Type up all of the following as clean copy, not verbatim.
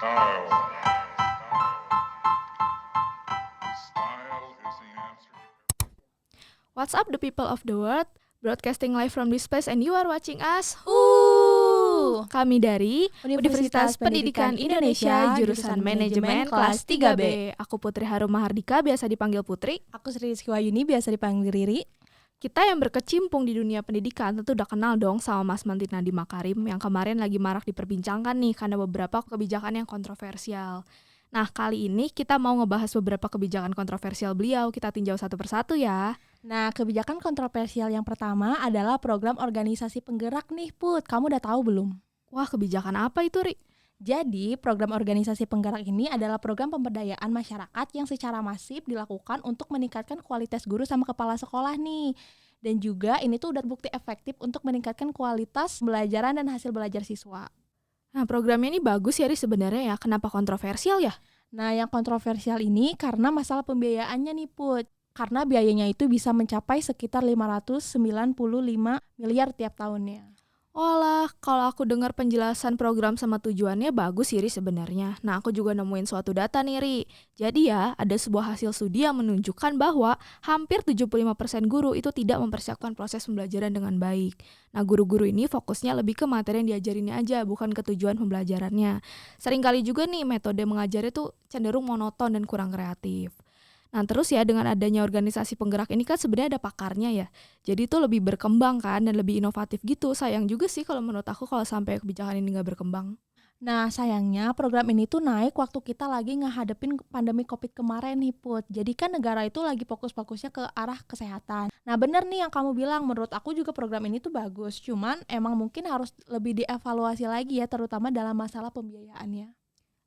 Style. Style is the answer. What's up the people of the world? Broadcasting live from this place and you are watching us. Kami dari Universitas Pendidikan Indonesia, jurusan Manajemen kelas 3B. Aku Putri Harum Mahardika, biasa dipanggil Putri. Aku Sri Rizky Wayuni, biasa dipanggil Riri. Kita yang berkecimpung di dunia pendidikan tentu udah kenal dong sama Mas Menteri Nadiem Makarim yang kemarin lagi marak diperbincangkan nih karena beberapa kebijakan yang kontroversial. Nah, kali ini kita mau ngebahas beberapa kebijakan kontroversial beliau. Kita tinjau satu persatu ya. Nah, kebijakan kontroversial yang pertama adalah program organisasi penggerak nih, Put. Kamu udah tahu belum? Wah, kebijakan apa itu, Ri? Jadi, program organisasi penggerak ini adalah program pemberdayaan masyarakat yang secara masif dilakukan untuk meningkatkan kualitas guru sama kepala sekolah nih. Dan juga ini tuh udah bukti efektif untuk meningkatkan kualitas pembelajaran dan hasil belajar siswa. Nah, programnya ini bagus ya, Ri, sebenarnya ya. Kenapa kontroversial ya? Nah, yang kontroversial ini karena masalah pembiayaannya nih, Put. Karena biayanya itu bisa mencapai sekitar 595 miliar tiap tahunnya. Walah, kalau aku dengar penjelasan program sama tujuannya bagus sih, Ri, sebenarnya. Nah, aku juga nemuin suatu data nih, Ri. Jadi ya, ada sebuah hasil studi yang menunjukkan bahwa hampir 75% guru itu tidak mempersiapkan proses pembelajaran dengan baik. Nah, guru-guru ini fokusnya lebih ke materi yang diajarinnya aja, bukan ke tujuan pembelajarannya. Seringkali juga nih, metode mengajarnya tuh cenderung monoton dan kurang kreatif. Nah, terus ya dengan adanya organisasi penggerak ini kan sebenarnya ada pakarnya ya. Jadi itu lebih berkembang kan dan lebih inovatif gitu. Sayang juga sih kalau menurut aku kalau sampai kebijakan ini nggak berkembang. Nah, sayangnya program ini tuh naik waktu kita lagi ngehadapin pandemi COVID kemarin nih, Put. Jadi kan negara itu lagi fokus-fokusnya ke arah kesehatan. Nah, bener nih yang kamu bilang, menurut aku juga program ini tuh bagus. Cuman emang mungkin harus lebih dievaluasi lagi ya, terutama dalam masalah pembiayaannya.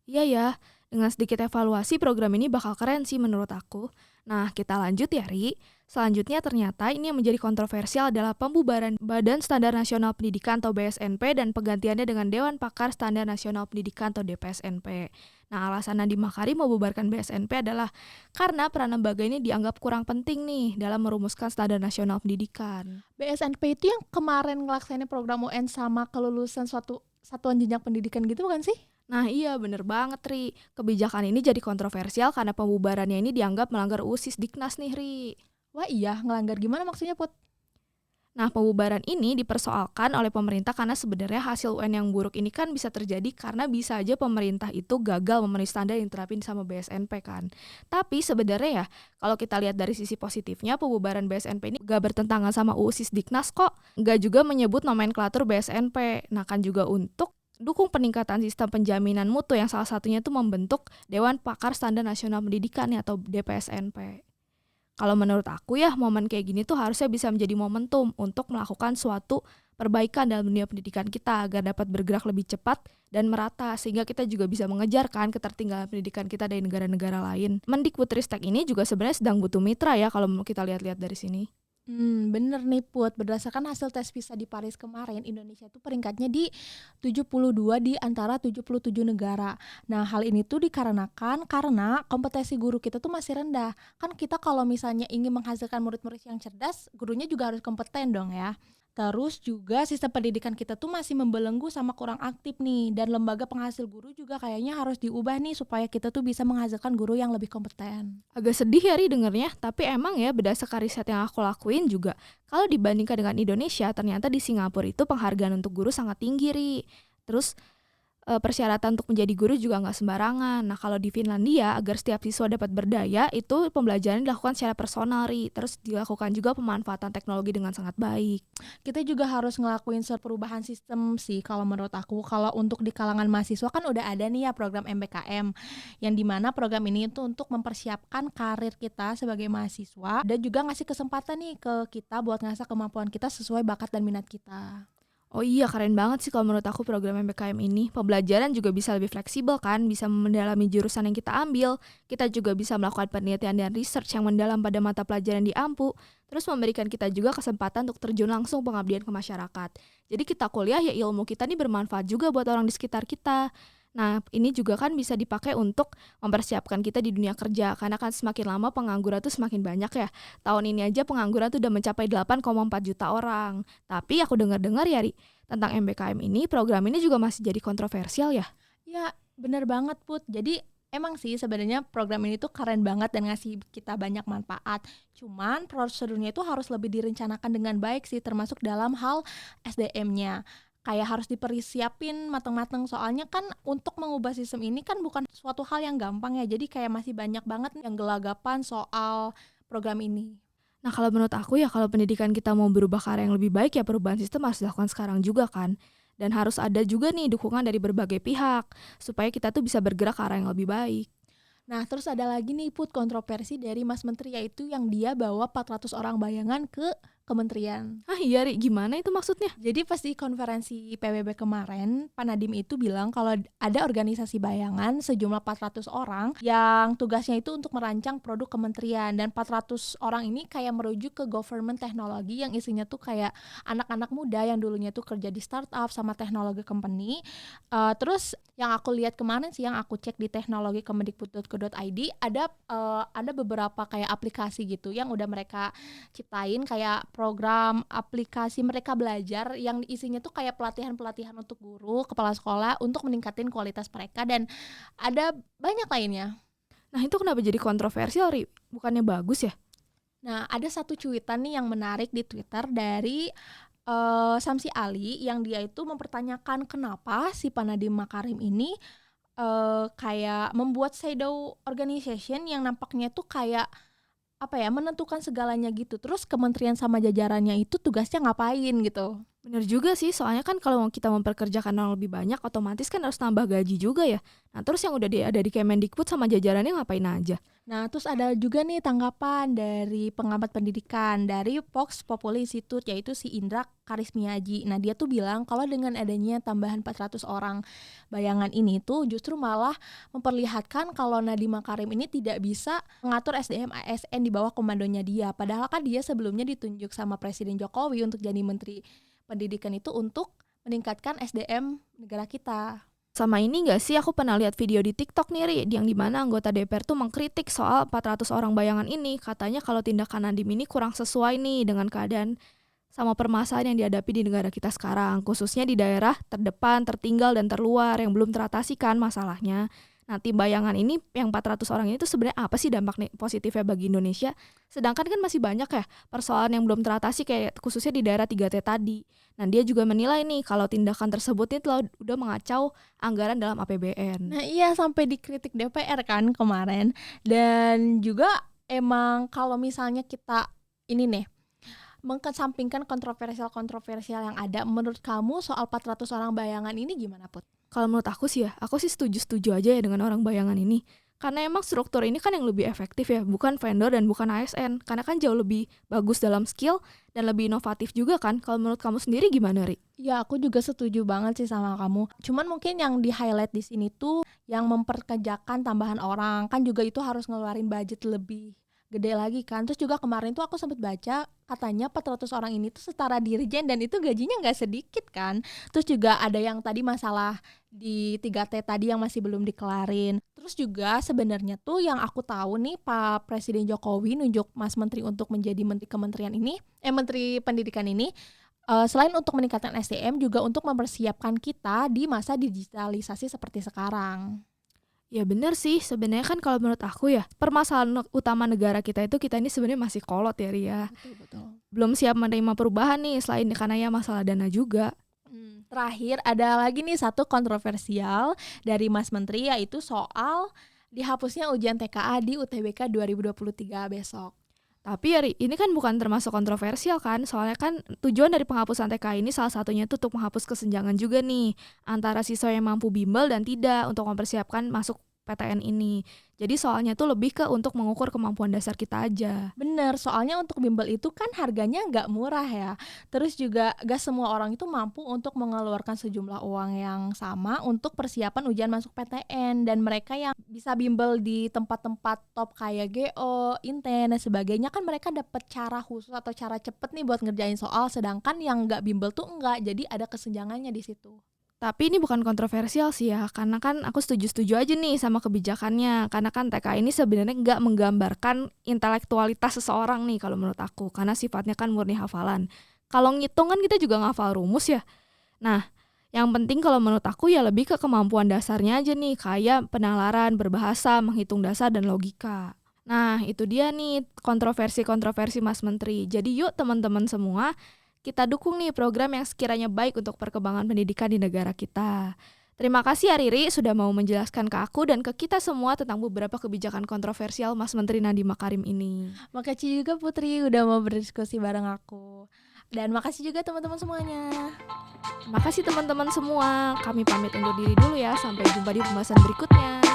Iya ya, dengan sedikit evaluasi program ini bakal keren sih menurut aku. Nah, kita lanjut ya, Ri. Selanjutnya ternyata ini yang menjadi kontroversial adalah pembubaran Badan Standar Nasional Pendidikan atau BSNP dan penggantiannya dengan Dewan Pakar Standar Nasional Pendidikan atau DPSNP. Nah, alasan Nadiem Makarim membubarkan BSNP adalah karena peran lembaga ini dianggap kurang penting nih dalam merumuskan standar nasional pendidikan. BSNP itu yang kemarin ngelaksanain program UN sama kelulusan suatu satuan jenjang pendidikan gitu bukan sih? Nah iya bener banget, Ri. Kebijakan ini jadi kontroversial karena pembubarannya ini dianggap melanggar UU Sisdiknas nih, Ri. Wah iya, ngelanggar gimana maksudnya, Put? Nah, pembubaran ini dipersoalkan oleh pemerintah karena sebenarnya hasil UN yang buruk ini kan bisa terjadi karena bisa aja pemerintah itu gagal memenuhi standar yang diterapin sama BSNP kan. Tapi sebenarnya ya, kalau kita lihat dari sisi positifnya, pembubaran BSNP ini gak bertentangan sama UU Sisdiknas kok. Gak juga menyebut nomenklatur BSNP. Nah, kan juga untuk dukung peningkatan sistem penjaminan mutu yang salah satunya itu membentuk Dewan Pakar Standar Nasional Pendidikan atau DPSNP. Kalau menurut aku ya, momen kayak gini tuh harusnya bisa menjadi momentum untuk melakukan suatu perbaikan dalam dunia pendidikan kita agar dapat bergerak lebih cepat dan merata sehingga kita juga bisa mengejar kan ketertinggalan pendidikan kita dari negara-negara lain. Mendikbudristek ini juga sebenarnya sedang butuh mitra ya kalau kita lihat-lihat dari sini. Bener nih, Put. Berdasarkan hasil tes PISA di Paris kemarin, Indonesia tuh peringkatnya di 72 di antara 77 negara. Nah, hal ini tuh dikarenakan karena kompetensi guru kita tuh masih rendah. Kan kita kalau misalnya ingin menghasilkan murid-murid yang cerdas, gurunya juga harus kompeten dong ya. Terus juga sistem pendidikan kita tuh masih membelenggu sama kurang aktif nih. Dan lembaga penghasil guru juga kayaknya harus diubah nih supaya kita tuh bisa menghasilkan guru yang lebih kompeten. Agak sedih ya Ri dengernya, tapi emang ya berdasarkan riset yang aku lakuin juga, kalau dibandingkan dengan Indonesia, ternyata di Singapura itu penghargaan untuk guru sangat tinggi, Ri. Terus persyaratan untuk menjadi guru juga nggak sembarangan. Nah, kalau di Finlandia, agar setiap siswa dapat berdaya, itu pembelajaran dilakukan secara personal, Ri. Terus dilakukan juga pemanfaatan teknologi dengan sangat baik. Kita juga harus ngelakuin perubahan sistem sih kalau menurut aku. Kalau untuk di kalangan mahasiswa kan udah ada nih ya program MBKM, yang dimana program ini itu untuk mempersiapkan karir kita sebagai mahasiswa dan juga ngasih kesempatan nih ke kita buat ngasah kemampuan kita sesuai bakat dan minat kita. Oh iya, keren banget sih kalau menurut aku program MBKM ini. Pembelajaran juga bisa lebih fleksibel kan, bisa mendalami jurusan yang kita ambil. Kita juga bisa melakukan penelitian dan research yang mendalam pada mata pelajaran di AMPU. Terus memberikan kita juga kesempatan untuk terjun langsung pengabdian ke masyarakat. Jadi kita kuliah ya ilmu kita ini bermanfaat juga buat orang di sekitar kita. Nah, ini juga kan bisa dipakai untuk mempersiapkan kita di dunia kerja. Karena kan semakin lama pengangguran tuh semakin banyak ya. Tahun ini aja pengangguran tuh udah mencapai 8,4 juta orang. Tapi aku dengar-dengar ya, Ri, tentang MBKM ini, program ini juga masih jadi kontroversial ya. Ya, Bener banget Put. Jadi emang sih sebenarnya program ini tuh keren banget dan ngasih kita banyak manfaat. Cuman prosedurnya itu harus lebih direncanakan dengan baik sih, termasuk dalam hal SDM-nya. Kayak harus dipersiapin mateng-mateng, soalnya kan untuk mengubah sistem ini kan bukan suatu hal yang gampang ya. Jadi kayak masih banyak banget yang gelagapan soal program ini. Nah, kalau menurut aku ya kalau pendidikan kita mau berubah ke arah yang lebih baik ya perubahan sistem harus dilakukan sekarang juga kan. Dan harus ada juga nih dukungan dari berbagai pihak supaya kita tuh bisa bergerak ke arah yang lebih baik. Nah, terus ada lagi nih Put, kontroversi dari Mas Menteri, yaitu yang dia bawa 400 orang bayangan ke kementerian. Ah iya Ri, gimana itu maksudnya? Jadi pas di konferensi PBB kemarin, Pak Nadiem itu bilang kalau ada organisasi bayangan sejumlah 400 orang yang tugasnya itu untuk merancang produk kementerian, dan 400 orang ini kayak merujuk ke government teknologi yang isinya tuh kayak anak-anak muda yang dulunya tuh kerja di startup sama teknologi company. Terus yang aku lihat kemarin sih, yang aku cek di teknologi.kemendikbud.go.id, ada beberapa kayak aplikasi gitu yang udah mereka ciptain, kayak program aplikasi mereka belajar yang isinya tuh kayak pelatihan-pelatihan untuk guru, kepala sekolah untuk meningkatin kualitas mereka, dan ada banyak lainnya. Nah itu kenapa jadi kontroversial Ri? Bukannya bagus ya? Nah, ada satu cuitan nih yang menarik di Twitter dari Samsi Ali, yang dia itu mempertanyakan kenapa si Pak Nadiem Makarim ini kayak membuat shadow organization yang nampaknya tuh kayak menentukan segalanya gitu. Terus kementerian sama jajarannya itu tugasnya ngapain gitu. Bener juga sih, soalnya kan kalau kita memperkerjakan orang lebih banyak otomatis kan harus tambah gaji juga ya. Nah terus yang udah ada di Kemendikbud sama jajarannya ngapain aja? Nah, terus ada juga nih tanggapan dari pengamat pendidikan dari Vox Populi Institute, yaitu si Indra Karismiaji. Nah, dia tuh bilang kalau dengan adanya tambahan 400 orang bayangan ini tuh justru malah memperlihatkan kalau Nadiem Makarim ini tidak bisa mengatur SDM ASN di bawah komandonya dia. Padahal kan dia sebelumnya ditunjuk sama Presiden Jokowi untuk jadi Menteri Pendidikan itu untuk meningkatkan SDM negara kita. Sama ini gak sih, aku pernah lihat video di TikTok nih Ri, yang dimana anggota DPR tuh mengkritik soal 400 orang bayangan ini. Katanya kalau tindakan Nadiem ini kurang sesuai nih dengan keadaan sama permasalahan yang dihadapi di negara kita sekarang, khususnya di daerah terdepan, tertinggal, dan terluar yang belum teratasi kan masalahnya. Nah, tim bayangan ini yang 400 orang ini tuh sebenarnya apa sih dampak positifnya bagi Indonesia? Sedangkan kan masih banyak ya persoalan yang belum teratasi kayak khususnya di daerah 3T tadi. Nah, dia juga menilai nih kalau tindakan tersebut ini udah mengacau anggaran dalam APBN. Nah iya, sampai dikritik DPR kan kemarin. Dan juga emang kalau misalnya kita ini nih mengesampingkan kontroversial yang ada, menurut kamu soal 400 orang bayangan ini gimana Put? Kalau menurut aku sih setuju aja ya dengan orang bayangan ini. Karena emang struktur ini kan yang lebih efektif ya, bukan vendor dan bukan ASN. Karena kan jauh lebih bagus dalam skill dan lebih inovatif juga kan. Kalau menurut kamu sendiri gimana, Ri? Ya, aku juga setuju banget sih sama kamu. Cuman mungkin yang di-highlight di sini tuh yang memperkerjakan tambahan orang. Kan juga itu harus ngeluarin budget lebih gede lagi kan. Terus juga kemarin tuh aku sempat baca katanya 400 orang ini tuh setara dirjen, dan itu gajinya nggak sedikit kan. Terus juga ada yang tadi masalah di 3T tadi yang masih belum dikelarin. Terus juga sebenarnya tuh yang aku tahu nih, Pak Presiden Jokowi nunjuk Mas Menteri untuk menjadi Menteri Kementerian ini, Menteri Pendidikan ini, selain untuk meningkatkan SDM juga untuk mempersiapkan kita di masa digitalisasi seperti sekarang. Ya benar sih, sebenarnya kan kalau menurut aku ya, permasalahan utama negara kita ini sebenarnya masih kolot ya Ria. Betul. Belum siap menerima perubahan nih, selain karena ya masalah dana juga. Terakhir ada lagi nih satu kontroversial dari Mas Menteri, yaitu soal dihapusnya ujian TKA di UTBK 2023 besok. Tapi ya Ri, ini kan bukan termasuk kontroversial kan, soalnya kan tujuan dari penghapusan TKA ini salah satunya tuh untuk menghapus kesenjangan juga nih antara siswa yang mampu bimbel dan tidak untuk mempersiapkan masuk PTN ini. Jadi soalnya tuh lebih ke untuk mengukur kemampuan dasar kita aja. Bener, soalnya untuk bimbel itu kan harganya nggak murah ya. Terus juga gak semua orang itu mampu untuk mengeluarkan sejumlah uang yang sama untuk persiapan ujian masuk PTN. Dan mereka yang bisa bimbel di tempat-tempat top kayak GO, Inten, dan sebagainya kan mereka dapat cara khusus atau cara cepet nih buat ngerjain soal. Sedangkan yang nggak bimbel tuh enggak, jadi ada kesenjangannya di situ. Tapi ini bukan kontroversial sih ya, karena kan aku setuju-setuju aja nih sama kebijakannya. Karena kan TK ini sebenarnya nggak menggambarkan intelektualitas seseorang nih kalau menurut aku, karena sifatnya kan murni hafalan. Kalau ngitung kan kita juga ngafal rumus ya. Nah, Yang penting kalau menurut aku ya lebih ke kemampuan dasarnya aja nih, kayak penalaran, berbahasa, menghitung dasar, dan logika. Nah, itu dia nih kontroversi-kontroversi Mas Menteri. Jadi yuk teman-teman semua, kita dukung nih program yang sekiranya baik untuk perkembangan pendidikan di negara kita. Terima kasih ya Riri sudah mau menjelaskan ke aku dan ke kita semua tentang beberapa kebijakan kontroversial Mas Menteri Nadiem Makarim ini. Makasih juga Putri udah mau berdiskusi bareng aku. Dan makasih juga teman-teman semuanya. Terima kasih teman-teman semua. Kami pamit undur diri dulu ya. Sampai jumpa di pembahasan berikutnya.